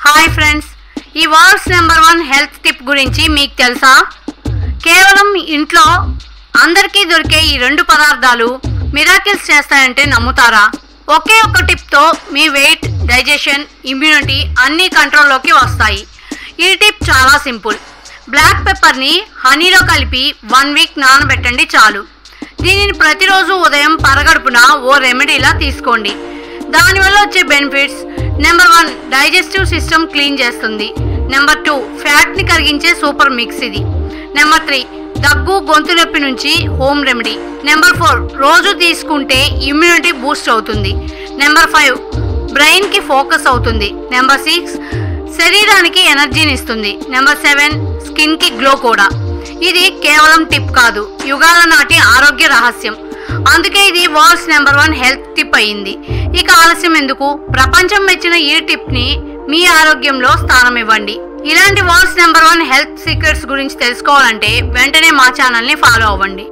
Hi friends, ఈ world's number 1 health tip గురించి మీకు తెలుసా? కేవలం ఇంట్లో అందరికీ దొరికే ఈ 2 పదార్థాలు మిరాకిల్స్ చేస్తాయంటే నమ్ముతారా? ఒకే ఒక టిప్తో మీ వెయిట్, డైజెషన్, ఇమ్యూనిటీ అన్నీ కంట్రోల్లోకి వస్తాయి. ఈ టిప్ చాలా సింపుల్. బ్లాక్ పెప్పర్ని హనీలో కలిపి 1 వీక్ నానబెట్టండి చాలు. దీనిని ప్రతిరోజు ఉదయం పరగడుపున ఓ రెమెడీలా తీసుకోండి. దానివల్ల వచ్చే benefits: number 1, digestive system clean చేస్తుంది. నెంబర్ 2, ఫ్యాట్ని కరిగించే సూపర్ మిక్స్ ఇది. నెంబర్ 3, దగ్గు, గొంతు నొప్పి నుంచి హోమ్ రెమెడీ. నెంబర్ 4, రోజు తీసుకుంటే ఇమ్యూనిటీ బూస్ట్ అవుతుంది. నెంబర్ 5, బ్రెయిన్కి ఫోకస్ అవుతుంది. నెంబర్ 6, శరీరానికి ఎనర్జీని ఇస్తుంది. నెంబర్ 7, స్కిన్కి గ్లో కూడా. ఇది కేవలం టిప్ కాదు, యుగాల నాటి ఆరోగ్య రహస్యం. అందుకే ఇది వరల్డ్స్ నెంబర్ 1 హెల్త్ టిప్ అయింది. ఇక ఆలస్యం ఎందుకు, ప్రపంచం మెచ్చిన ఈ టిప్ని మీ ఆరోగ్యంలో స్థానం ఇవ్వండి. ఇలాంటి వరల్డ్స్ నెంబర్ 1 హెల్త్ సీక్రెట్స్ గురించి తెలుసుకోవాలంటే వెంటనే మా ఛానల్ని ఫాలో అవ్వండి.